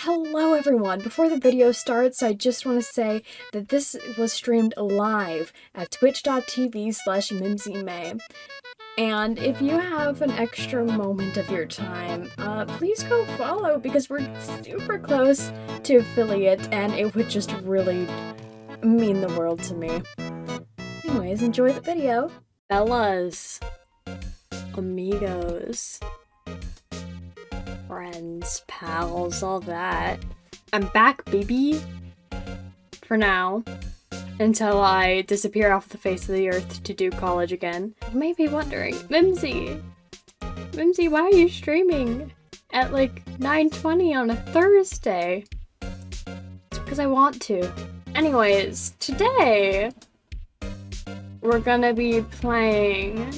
Hello everyone! Before the video starts, I just want to say that this was streamed live at twitch.tv/mimzyy. And if you have an extra moment of your time, please go follow because we're super close to affiliate and it would just really mean the world to me. Anyways, enjoy the video. Fellas, amigos, friends, pals, all that. I'm back, baby. For now. Until I disappear off the face of the earth to do college again. You may be wondering, Mimzyy, why are you streaming at like 9:20 on a Thursday? It's because I want to. Anyways, today we're gonna be playing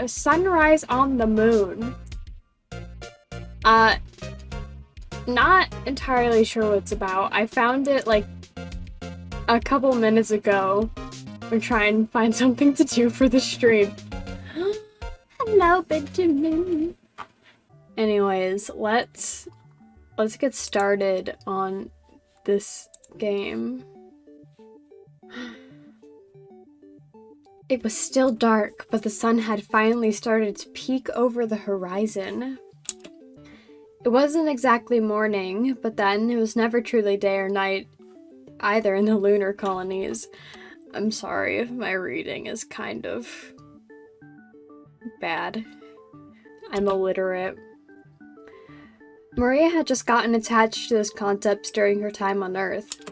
Sunrise on the Moon. Not entirely sure what it's about. I found it like a couple minutes ago. We're trying to find something to do for the stream. Hello, Benjamin. Anyways, let's get started on this game. It was still dark, but the sun had finally started to peek over the horizon. It wasn't exactly morning, but then it was never truly day or night, either in the lunar colonies. I'm sorry if my reading is kind of bad. I'm illiterate. Maria had just gotten attached to those concepts during her time on Earth.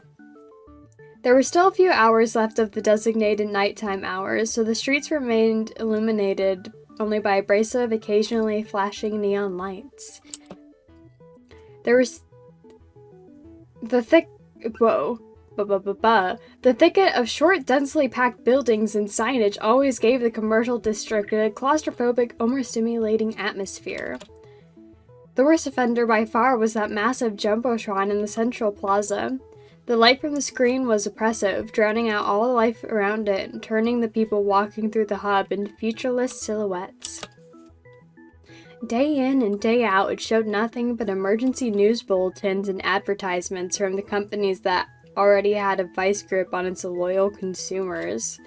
There were still a few hours left of the designated nighttime hours, so the streets remained illuminated only by abrasive, occasionally flashing neon lights. There was the thicket of short, densely packed buildings and signage always gave the commercial district a claustrophobic, overstimulating atmosphere. The worst offender by far was that massive jumbotron in the central plaza. The light from the screen was oppressive, drowning out all the life around it and turning the people walking through the hub into featureless silhouettes. Day in and day out, it showed nothing but emergency news bulletins and advertisements from the companies that already had a vice grip on its loyal consumers.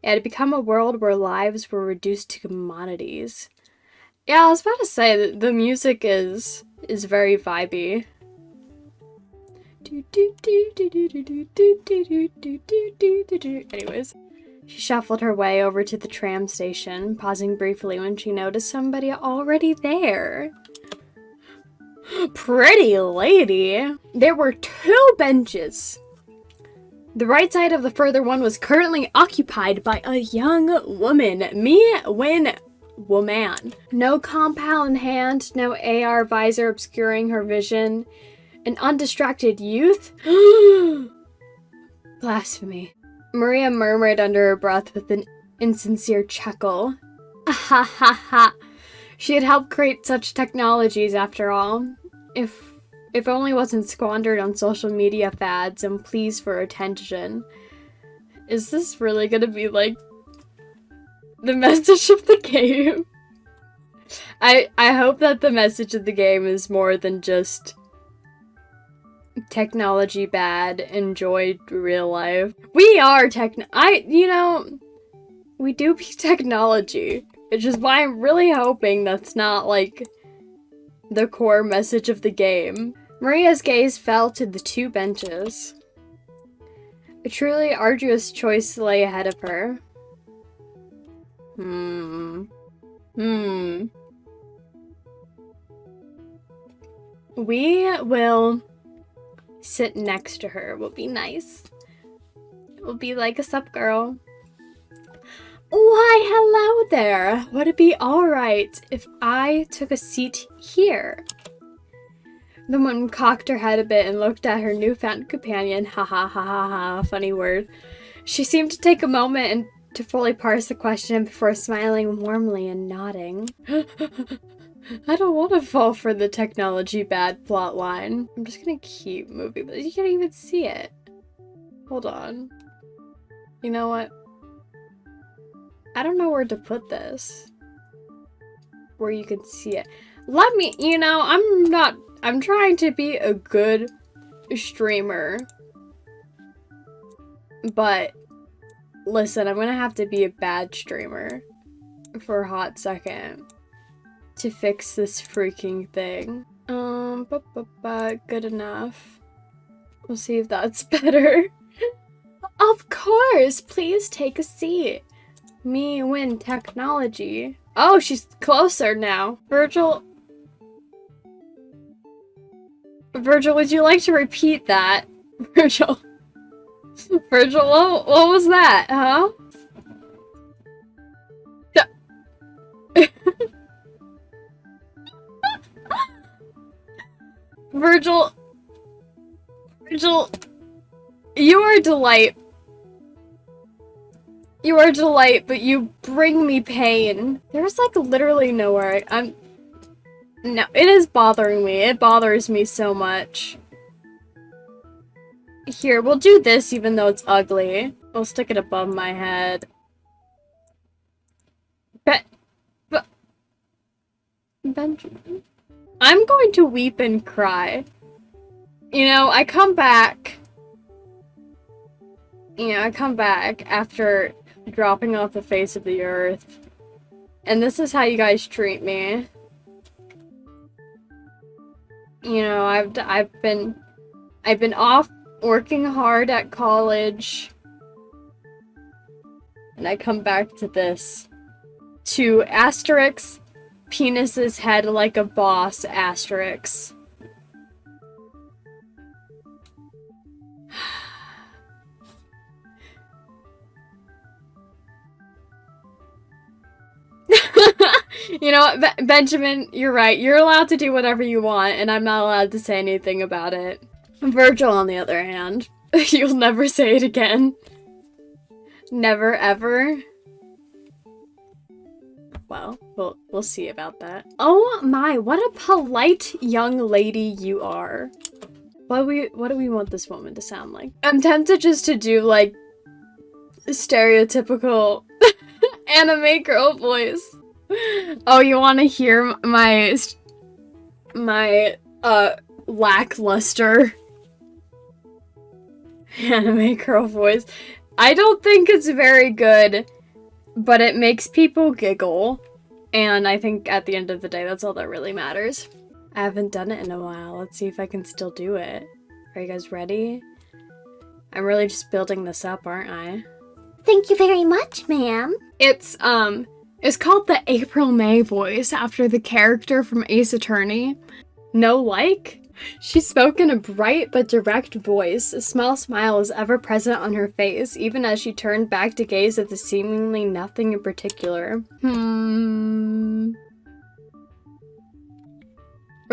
It had become a world where lives were reduced to commodities. Yeah, I was about to say that the music is very vibey. Anyways. She shuffled her way over to the tram station, pausing briefly when she noticed somebody already there. Pretty lady! There were 2 benches. The right side of the further one was currently occupied by a young woman. Woman. No compound in hand, no AR visor obscuring her vision. An undistracted youth? Blasphemy. Maria murmured under her breath with an insincere chuckle. Ha ha ha. She had helped create such technologies after all. If only wasn't squandered on social media fads and pleas for attention. Is this really gonna be like the message of the game? I hope that the message of the game is more than just technology bad, enjoy real life. We are we do be technology, which is why I'm really hoping that's not like the core message of the game. Maria's gaze fell to the 2 benches. A truly arduous choice lay ahead of her. We will sit next to her. Will be nice. We'll be like, a sup girl. Why, hello there. Would it be alright if I took a seat here? The woman cocked her head a bit and looked at her newfound companion. Ha ha ha ha ha, funny word. She seemed to take a moment to fully parse the question before smiling warmly and nodding. I don't want to fall for the technology bad plot line. I'm just gonna keep moving, but you can't even see it. Hold on. You know what? I don't know where to put this. where you can see it. Let me, you know, I'm trying to be a good streamer. But, listen, I'm gonna have to be a bad streamer for a hot second to fix this freaking thing. Good enough. We'll see if that's better. Of course! Please take a seat. Me win technology. Oh, she's closer now. Virgil, would you like to repeat that? Virgil, what was that, huh? Virgil, you are a delight. You are a delight, but you bring me pain. There's like literally nowhere no, it is bothering me. It bothers me so much. Here, we'll do this even though it's ugly. We'll stick it above my head. Benjamin. I'm going to weep and cry. You know, I come back after dropping off the face of the earth. And this is how you guys treat me. You know, I've been off working hard at college. And I come back to this. To asterisk, penis's head like a boss, asterisk. You know what, Benjamin, you're right. You're allowed to do whatever you want, and I'm not allowed to say anything about it. Virgil, on the other hand, you'll never say it again. Never, ever. Well, we'll see about that. Oh my, what a polite young lady you are. What do we want this woman to sound like? I'm tempted just to do, like, stereotypical anime girl voice. Oh, you want to hear my lackluster anime girl voice? I don't think it's very good, but it makes people giggle, and I think at the end of the day, that's all that really matters. I haven't done it in a while. Let's see if I can still do it. Are you guys ready? I'm really just building this up, aren't I? Thank you very much, ma'am. It's called the April May voice, after the character from Ace Attorney. No like? She spoke in a bright but direct voice. A small smile was ever present on her face, even as she turned back to gaze at the seemingly nothing in particular. We're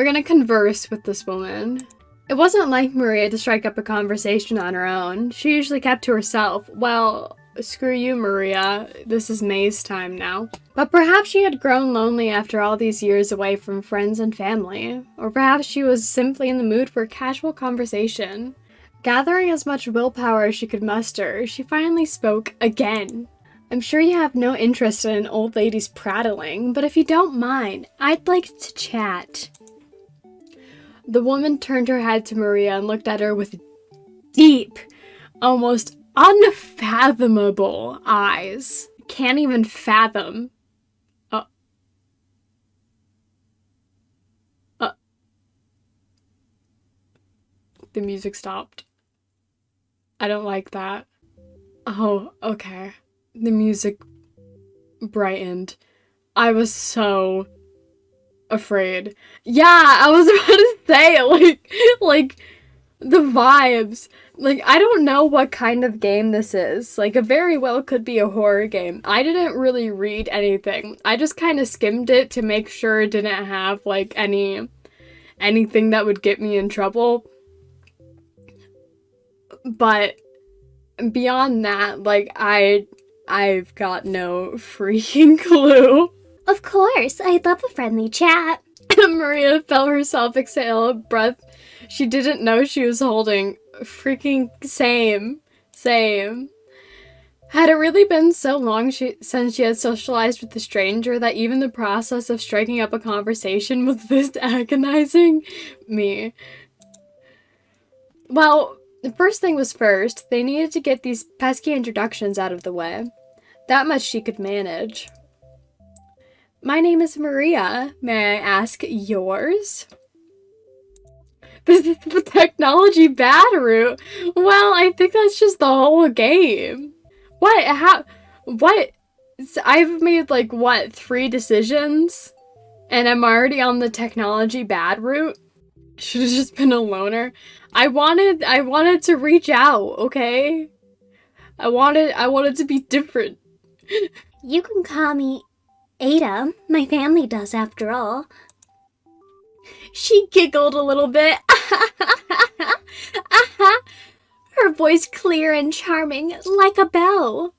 gonna converse with this woman. It wasn't like Maria to strike up a conversation on her own. She usually kept to herself. Well, screw you, Maria. This is May's time now. But perhaps she had grown lonely after all these years away from friends and family. Or perhaps she was simply in the mood for a casual conversation. Gathering as much willpower as she could muster, she finally spoke again. I'm sure you have no interest in an old lady's prattling, but if you don't mind, I'd like to chat. The woman turned her head to Maria and looked at her with deep, almost unfathomable eyes. Can't even fathom. The music stopped. I don't like that. Oh, okay. The music brightened. I was so afraid. Yeah, I was about to say, like, the vibes. Like, I don't know what kind of game this is. Like, it very well could be a horror game. I didn't really read anything. I just kind of skimmed it to make sure it didn't have, like, anything that would get me in trouble. But beyond that, like, I've got no freaking clue. Of course, I'd love a friendly chat. Maria felt herself exhale a breath she didn't know she was holding. Freaking same. Had it really been so long since she had socialized with a stranger that even the process of striking up a conversation was this agonizing? Me. Well, the first thing was first, they needed to get these pesky introductions out of the way. That much she could manage. My name is Maria. May I ask yours? This is the technology bad route. Well, I think that's just the whole game. What? How? What? I've made, like, what, 3 decisions? And I'm already on the technology bad route? Should have just been a loner. I wanted to reach out, okay? I wanted to be different. You can call me Ada. My family does, after all. She giggled a little bit. Her voice clear and charming, like a bell.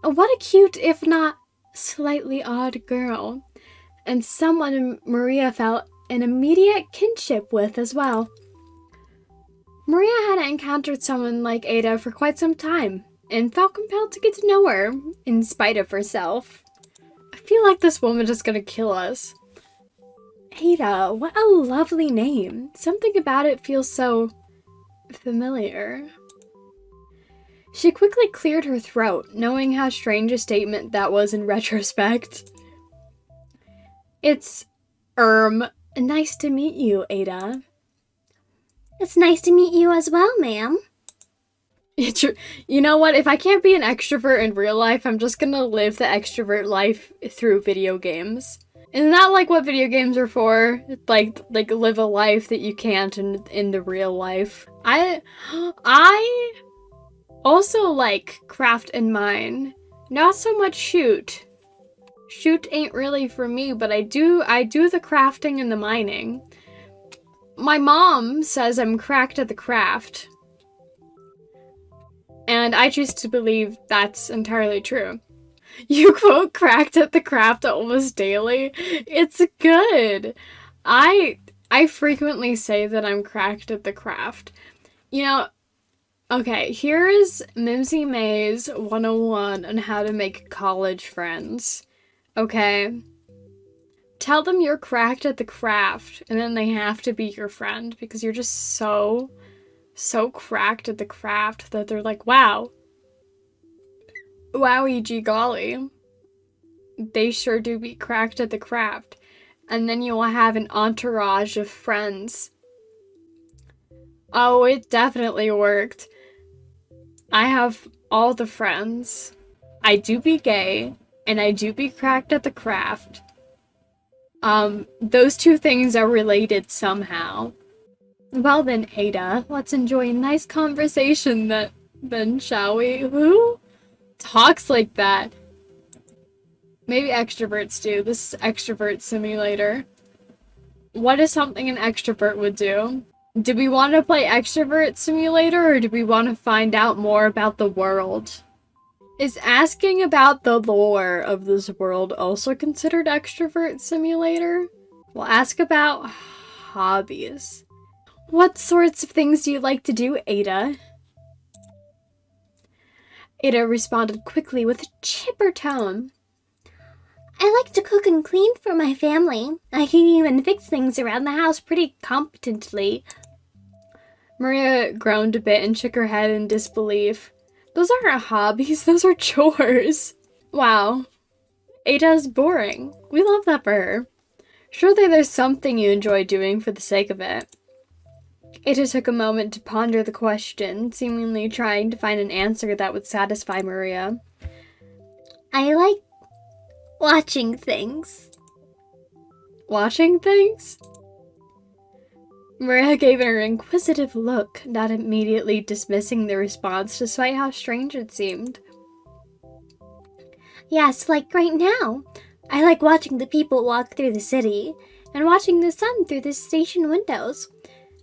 What a cute, if not slightly odd girl. And someone Maria felt an immediate kinship with as well. Maria hadn't encountered someone like Ada for quite some time, and felt compelled to get to know her, in spite of herself. I feel like this woman is gonna kill us. Ada, what a lovely name. Something about it feels so familiar. She quickly cleared her throat, knowing how strange a statement that was in retrospect. It's, nice to meet you, Ada. It's nice to meet you as well, ma'am. You know what? If I can't be an extrovert in real life, I'm just gonna live the extrovert life through video games. Isn't that like what video games are for? Like live a life that you can't in the real life. I also like craft and mine. Not so much shoot. Shoot ain't really for me, but I do the crafting and the mining. My mom says I'm cracked at the craft. And I choose to believe that's entirely true. You quote cracked at the craft almost daily. It's good. I frequently say that I'm cracked at the craft. You know, okay, here is Mimzy May's 101 on how to make college friends. Okay? Tell them you're cracked at the craft, and then they have to be your friend because you're just so cracked at the craft that they're like, wow. Wowie gee golly. They sure do be cracked at the craft. And then you'll have an entourage of friends. Oh, it definitely worked. I have all the friends. I do be gay, and I do be cracked at the craft. Those 2 things are related somehow. Well then, Ada, let's enjoy a nice conversation then, shall we? Who talks like that? Maybe extroverts do. This is Extrovert Simulator. What is something an extrovert would do? Do we want to play Extrovert Simulator, or do we want to find out more about the world? Is asking about the lore of this world also considered Extrovert Simulator? We'll ask about hobbies. What sorts of things do you like to do, Ada? Ada responded quickly with a chipper tone. I like to cook and clean for my family. I can even fix things around the house pretty competently. Maria groaned a bit and shook her head in disbelief. Those aren't hobbies, those are chores. Wow. Ada's boring. We love that for her. Surely there's something you enjoy doing for the sake of it. Ada took a moment to ponder the question, seemingly trying to find an answer that would satisfy Maria. I like watching things. Watching things? Maria gave her an inquisitive look, not immediately dismissing the response despite how strange it seemed. Yes, like right now. I like watching the people walk through the city, and watching the sun through the station windows.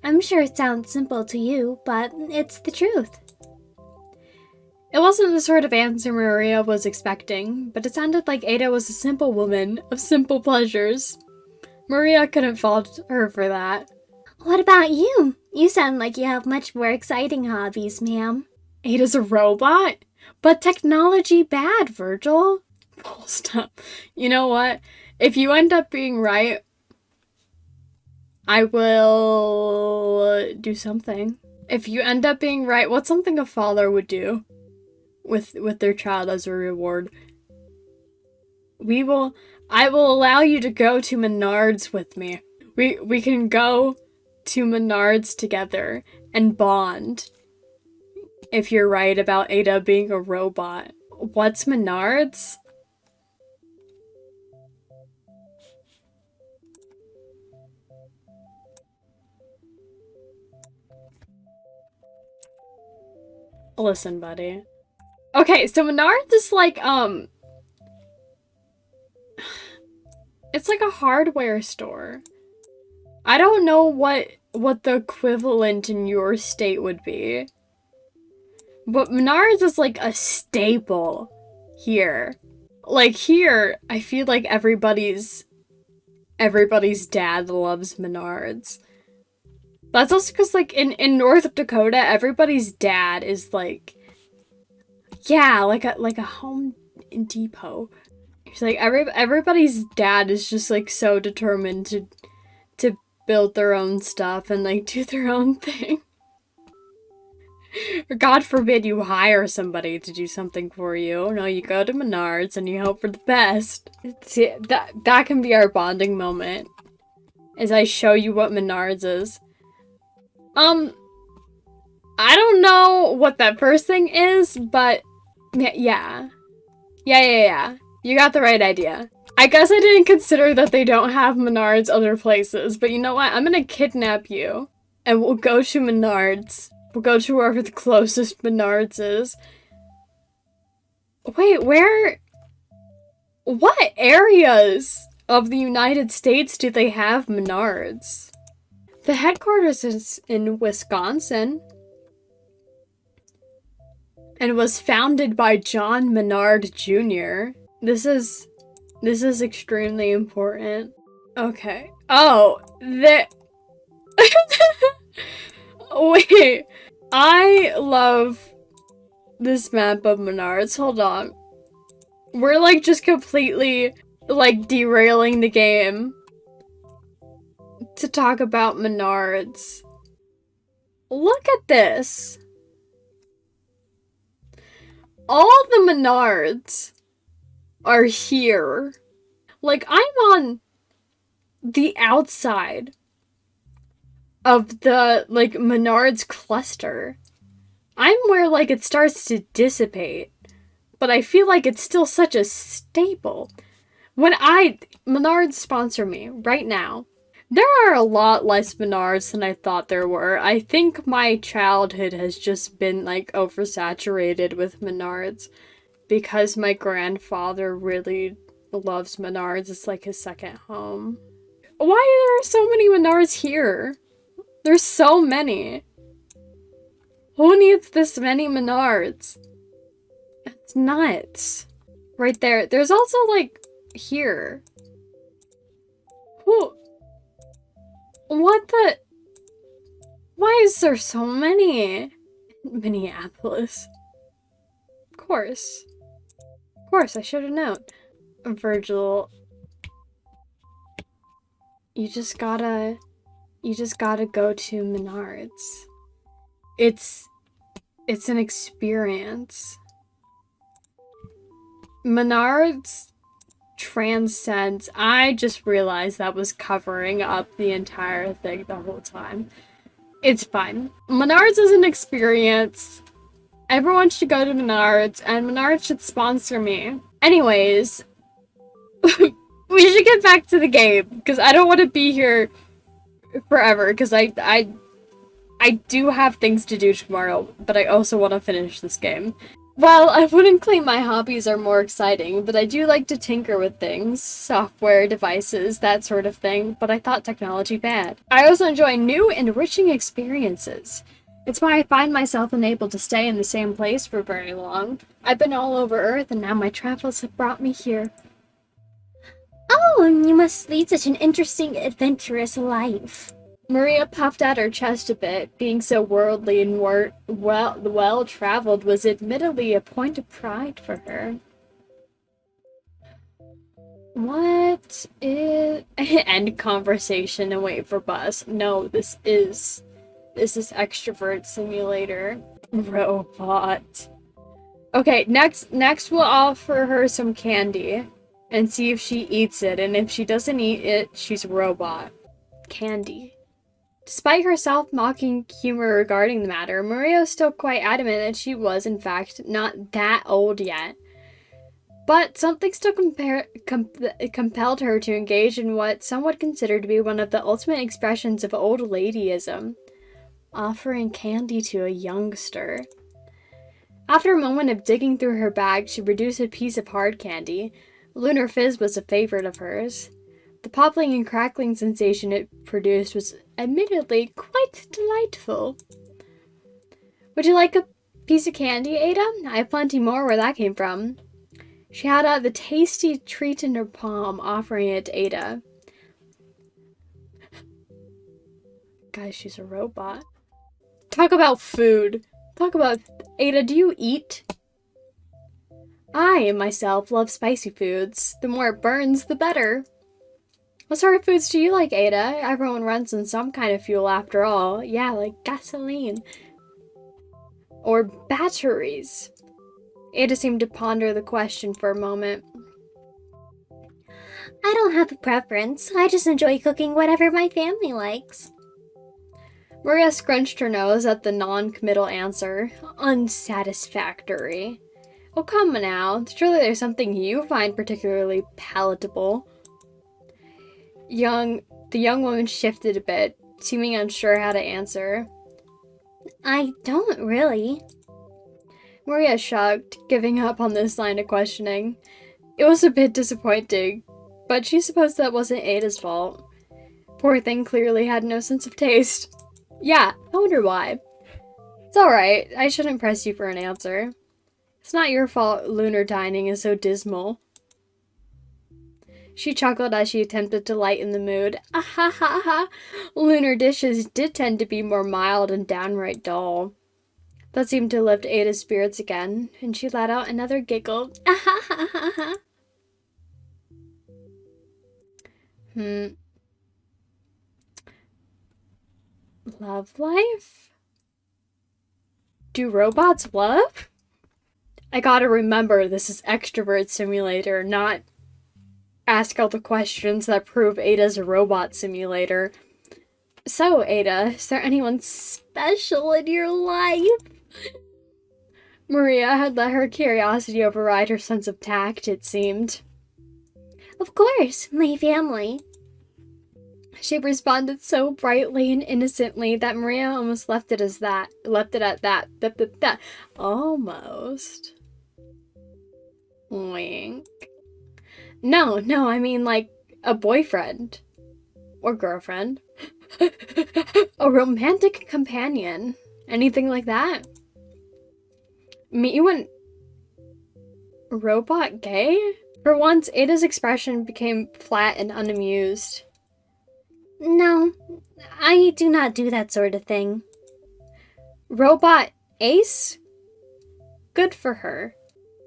I'm sure it sounds simple to you, but it's the truth. It wasn't the sort of answer Maria was expecting, but it sounded like Ada was a simple woman of simple pleasures. Maria couldn't fault her for that. What about you? You sound like you have much more exciting hobbies, ma'am. Ada's a robot? But technology bad, Virgil. Full stop. You know what? If you end up being right, I will do something. If you end up being right, what's something a father would do with their child as a reward? I will allow you to go to Menards with me. We can go to Menards together and bond. If you're right about Ada being a robot. What's Menards? Listen, buddy. Okay, so Menards is like, it's like a hardware store. I don't know what the equivalent in your state would be. But Menards is like a staple here. Like here, I feel like everybody's dad loves Menards. That's also because like in North Dakota, everybody's dad is like, yeah, like a Home Depot. It's like everybody's dad is just like so determined to build their own stuff and like do their own thing. Or God forbid you hire somebody to do something for you. No, you go to Menards and you hope for the best. See, that can be our bonding moment. As I show you what Menards is. I don't know what that first thing is, but yeah. You got the right idea. I guess I didn't consider that they don't have Menards other places, but you know what? I'm gonna kidnap you, and we'll go to Menards. We'll go to wherever the closest Menards is. Wait, where? What areas of the United States do they have Menards? The headquarters is in Wisconsin and was founded by John Menard Jr. This is extremely important. Okay. Oh, wait. I love this map of Menards. Hold on. We're like just completely like derailing the game to talk about Menards. Look at this. All the Menards are here. Like, I'm on the outside of the, like, Menards cluster. I'm where, like, it starts to dissipate. But I feel like it's still such a staple. Menards sponsor me right now. There are a lot less Menards than I thought there were. I think my childhood has just been, like, oversaturated with Menards. Because my grandfather really loves Menards. It's like his second home. Why are there so many Menards here? There's so many. Who needs this many Menards? It's nuts. Right there. There's also, like, here. Who? What the? Why is there so many? Minneapolis. Of course. Of course, I should have known. Virgil. You just gotta go to Menards. It's an experience. Menards transcends. I just realized that was covering up the entire thing the whole time. It's fine. Menards is an experience. Everyone should go to Menards, and Menards should sponsor me. Anyways, we should get back to the game, because I don't want to be here forever, because I do have things to do tomorrow, but I also want to finish this game. Well, I wouldn't claim my hobbies are more exciting, but I do like to tinker with things, software, devices, that sort of thing, but I thought technology bad. I also enjoy new, enriching experiences. It's why I find myself unable to stay in the same place for very long. I've been all over Earth, and now my travels have brought me here. Oh, and you must lead such an interesting, adventurous life. Maria puffed out her chest a bit. Being so worldly and well-traveled was admittedly a point of pride for her. What is... End conversation and wait for bus. No, this is extrovert simulator. Robot. Okay, next we'll offer her some candy and see if she eats it, and if she doesn't eat it, she's a robot. Candy. Despite her self-mocking humor regarding the matter, Maria was still quite adamant that she was, in fact, not that old yet. But something still compelled her to engage in what some would consider to be one of the ultimate expressions of old ladyism: offering candy to a youngster. After a moment of digging through her bag, she produced a piece of hard candy. Lunar Fizz was a favorite of hers. The popping and crackling sensation it produced was admittedly quite delightful. Would you like a piece of candy, Ada? I have plenty more where that came from. She held out the tasty treat in her palm, offering it to Ada. Guys, she's a robot. Talk about food. Ada, do you eat? I, myself, love spicy foods. The more it burns, the better. What sort of foods do you like, Ada? Everyone runs on some kind of fuel after all. Yeah, like gasoline. Or batteries. Ada seemed to ponder the question for a moment. I don't have a preference. I just enjoy cooking whatever my family likes. Maria scrunched her nose at the non-committal answer. Unsatisfactory. Oh, come now. Surely there's something you find particularly palatable. The young woman shifted a bit, seeming unsure how to answer. I don't really. Maria shrugged, giving up on this line of questioning. It was a bit disappointing, but she supposed that wasn't Ada's fault. Poor thing clearly had no sense of taste. Yeah, I wonder why. It's alright, I shouldn't press you for an answer. It's not your fault lunar dining is so dismal. She chuckled as she attempted to lighten the mood. Ah ha ha ha! Lunar dishes did tend to be more mild and downright dull. That seemed to lift Ada's spirits again, and she let out another giggle. Ah ha ha ha ha! Love life? Do robots love? I gotta remember this is extrovert simulator, not ask all the questions that prove Ada's a robot simulator. So, Ada, is there anyone special in your life? Maria had let her curiosity override her sense of tact, it seemed. Of course, my family. She responded so brightly and innocently that Maria almost left it at that. Almost. Wink. No, I mean like a boyfriend. Or girlfriend. A romantic companion. Anything like that? You went robot gay? For once, Ada's expression became flat and unamused. No, I do not do that sort of thing. Robot ace? Good for her.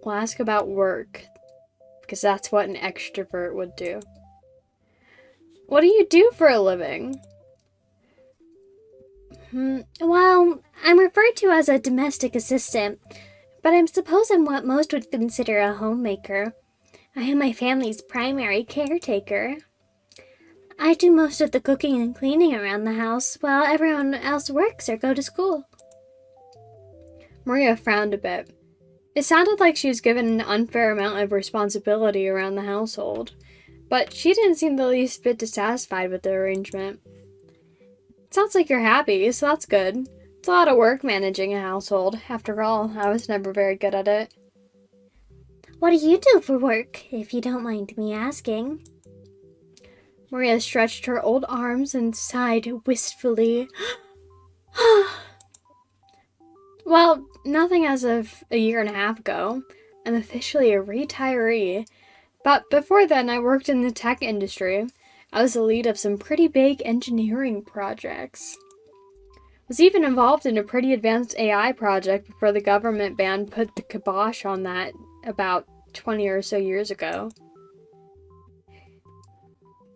We'll ask about work, because that's what an extrovert would do. What do you do for a living? Well, I'm referred to as a domestic assistant, but I suppose I'm what most would consider a homemaker. I am my family's primary caretaker. I do most of the cooking and cleaning around the house, while everyone else works or go to school. Maria frowned a bit. It sounded like she was given an unfair amount of responsibility around the household, but she didn't seem the least bit dissatisfied with the arrangement. It sounds like you're happy, so that's good. It's a lot of work managing a household. After all, I was never very good at it. What do you do for work, if you don't mind me asking? Maria stretched her old arms and sighed wistfully. Well, nothing as of a year and a half ago. I'm officially a retiree. But before then, I worked in the tech industry. I was the lead of some pretty big engineering projects. Was even involved in a pretty advanced AI project before the government ban put the kibosh on that about 20 or so years ago.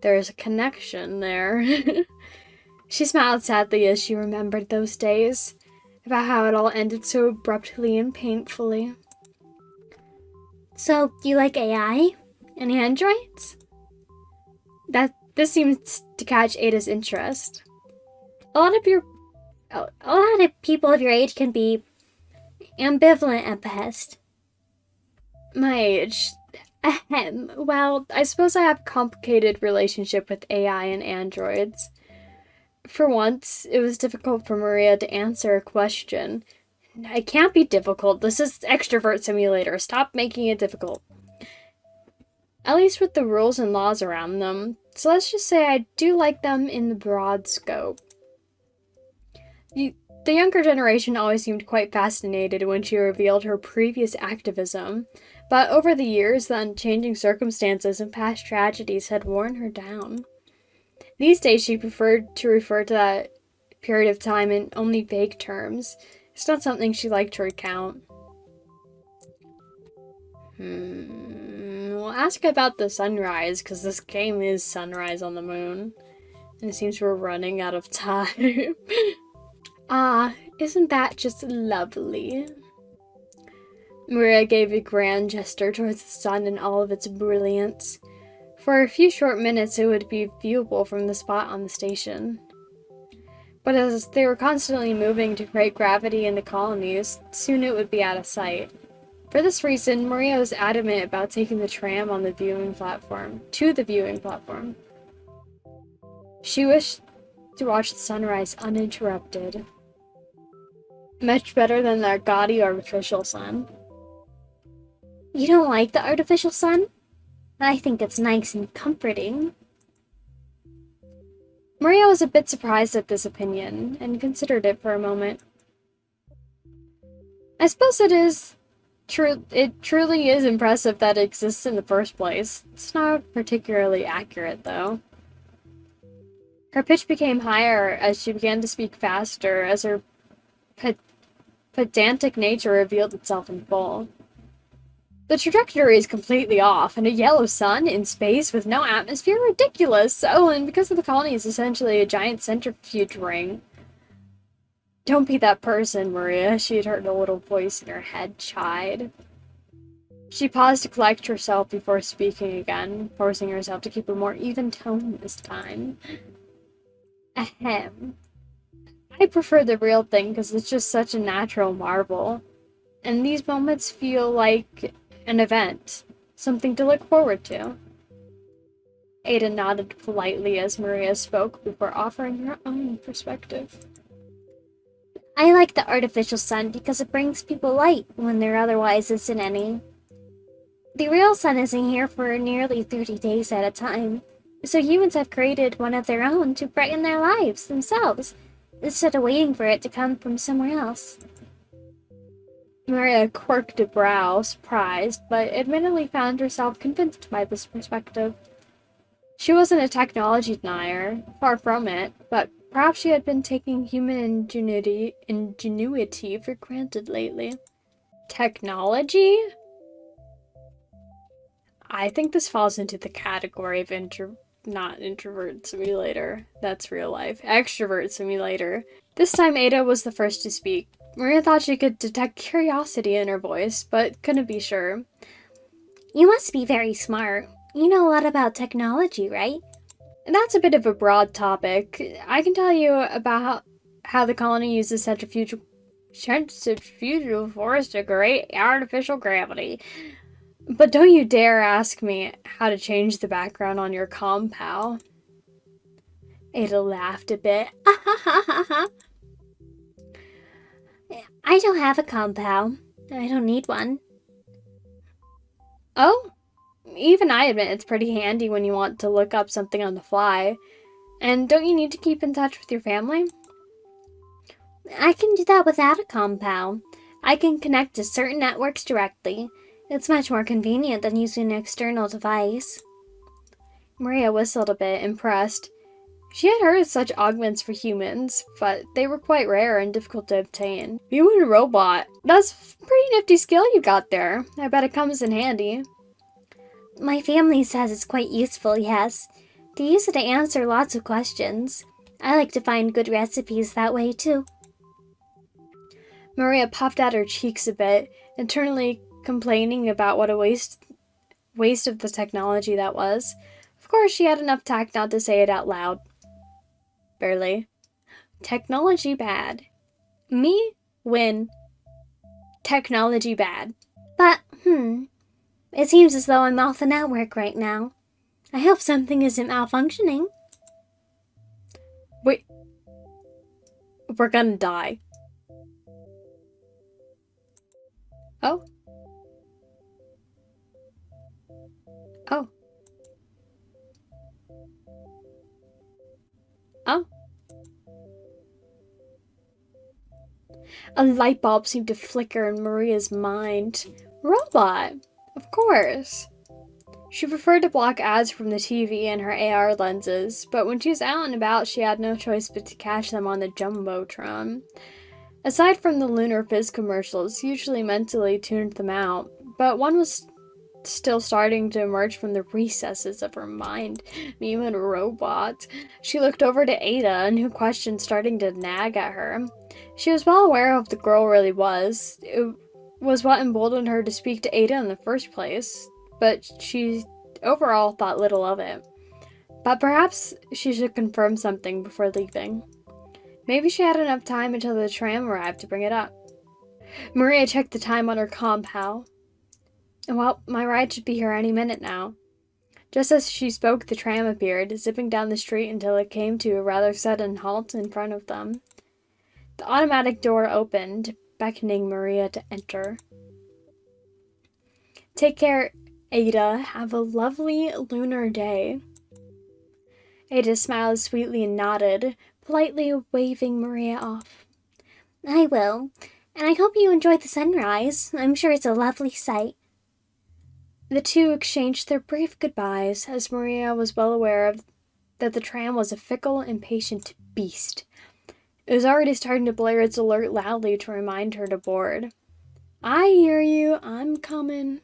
There's a connection there. She smiled sadly as she remembered those days, about how it all ended so abruptly and painfully. So, you like AI? And androids? This seems to catch Ada's interest. A lot of people of your age can be ambivalent at best. My age. Ahem. Well, I suppose I have a complicated relationship with AI and androids. For once, it was difficult for Maria to answer a question. It can't be difficult. This is Extrovert Simulator. Stop making it difficult. At least with the rules and laws around them. So let's just say I do like them in the broad scope. The younger generation always seemed quite fascinated when she revealed her previous activism, but over the years, the unchanging circumstances and past tragedies had worn her down. These days, she preferred to refer to that period of time in only vague terms. It's not something she liked to recount. We'll ask about the sunrise, because this game is Sunrise on the Moon. And it seems we're running out of time. Ah, isn't that just lovely? Maria gave a grand gesture towards the sun in all of its brilliance. For a few short minutes it would be viewable from the spot on the station. But as they were constantly moving to create gravity in the colonies, soon it would be out of sight. For this reason, Maria was adamant about taking the tram on the viewing platform, to the viewing platform. She wished to watch the sunrise uninterrupted. Much better than that gaudy artificial sun. You don't like the artificial sun? I think it's nice and comforting. Maria was a bit surprised at this opinion, and considered it for a moment. I suppose it truly is impressive that it exists in the first place. It's not particularly accurate, though. Her pitch became higher as she began to speak faster, as her pedantic nature revealed itself in full. The trajectory is completely off, and a yellow sun in space with no atmosphere? Ridiculous! Oh, and because of the colony is essentially a giant centrifuge ring. Don't be that person, Maria, she had heard a little voice in her head chide. She paused to collect herself before speaking again, forcing herself to keep a more even tone this time. Ahem. I prefer the real thing because it's just such a natural marvel. And these moments feel like an event, something to look forward to. Ada nodded politely as Maria spoke before offering her own perspective. I like the artificial sun because it brings people light when there otherwise isn't any. The real sun isn't here for nearly 30 days at a time, so humans have created one of their own to brighten their lives themselves, instead of waiting for it to come from somewhere else. Maria quirked a brow, surprised, but admittedly found herself convinced by this perspective. She wasn't a technology denier, far from it, but perhaps she had been taking human ingenuity for granted lately. Technology? I think this falls into the category of not introvert simulator. That's real life. Extrovert simulator. This time Ada was the first to speak. Maria thought she could detect curiosity in her voice, but couldn't be sure. You must be very smart. You know a lot about technology, right? That's a bit of a broad topic. I can tell you about how the colony uses centrifugal force to create artificial gravity. But don't you dare ask me how to change the background on your compal. Ada laughed a bit. I don't have a compal. I don't need one. Oh? Even I admit it's pretty handy when you want to look up something on the fly. And don't you need to keep in touch with your family? I can do that without a compal. I can connect to certain networks directly. It's much more convenient than using an external device. Maria whistled a bit, impressed. She had heard of such augments for humans, but they were quite rare and difficult to obtain. Human robot. That's a pretty nifty skill you got there. I bet it comes in handy. My family says it's quite useful, yes. They use it to answer lots of questions. I like to find good recipes that way, too. Maria puffed out her cheeks a bit, internally complaining about what a waste of the technology that was. Of course, she had enough tact not to say it out loud. Barely. Technology bad. Me? Win. Technology bad. But, it seems as though I'm off the network right now. I hope something isn't malfunctioning. Wait. We're gonna die. Oh. Oh. Oh. A light bulb seemed to flicker in Maria's mind. Robot! Of course. She preferred to block ads from the TV and her AR lenses, but when she was out and about, she had no choice but to catch them on the Jumbotron. Aside from the Lunar Fizz commercials, usually mentally tuned them out, but one was still starting to emerge from the recesses of her mind. Meme and robot. She looked over to Ada, a new question starting to nag at her. She was well aware of what the girl really was. It was what emboldened her to speak to Ada in the first place, but she overall thought little of it. But perhaps she should confirm something before leaving. Maybe she had enough time until the tram arrived to bring it up. Maria checked the time on her compal. Well, my ride should be here any minute now. Just as she spoke, the tram appeared, zipping down the street until it came to a rather sudden halt in front of them. The automatic door opened, beckoning Maria to enter. Take care, Ada. Have a lovely lunar day. Ada smiled sweetly and nodded, politely waving Maria off. I will, and I hope you enjoy the sunrise. I'm sure it's a lovely sight. The two exchanged their brief goodbyes, as Maria was well aware of that the tram was a fickle, impatient beast. It was already starting to blare its alert loudly to remind her to board. I hear you, I'm coming.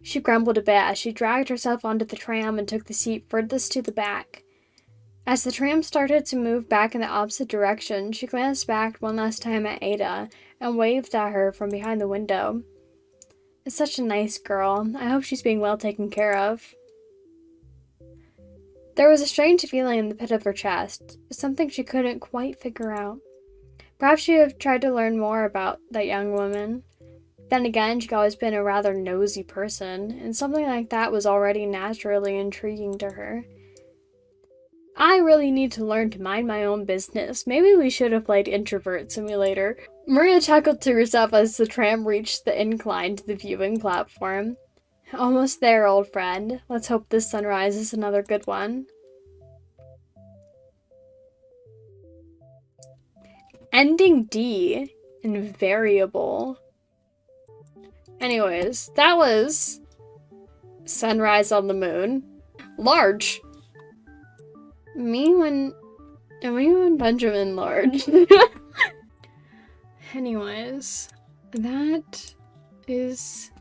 She grumbled a bit as she dragged herself onto the tram and took the seat furthest to the back. As the tram started to move back in the opposite direction, she glanced back one last time at Ada and waved at her from behind the window. It's such a nice girl. I hope she's being well taken care of. There was a strange feeling in the pit of her chest, something she couldn't quite figure out. Perhaps she had tried to learn more about that young woman. Then again, she'd always been a rather nosy person, and something like that was already naturally intriguing to her. I really need to learn to mind my own business. Maybe we should have played Introvert Simulator. Maria chuckled to herself as the tram reached the incline to the viewing platform. Almost there, old friend. Let's hope this sunrise is another good one. Ending D. Invariable. Anyways, that was Sunrise on the Moon. Large. Me when Benjamin Large. Anyways, that is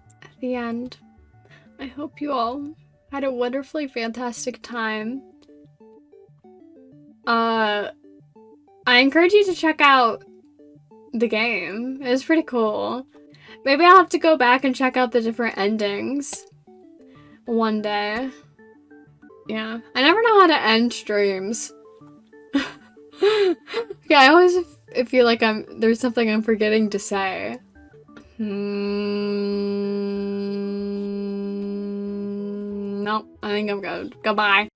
the end. I hope you all had a wonderfully fantastic time. I encourage you to check out the game. It was pretty cool. Maybe I'll have to go back and check out the different endings one day. Yeah, I never know how to end streams. Yeah, I always feel like there's something I'm forgetting to say. Nope, I think I'm good. Goodbye.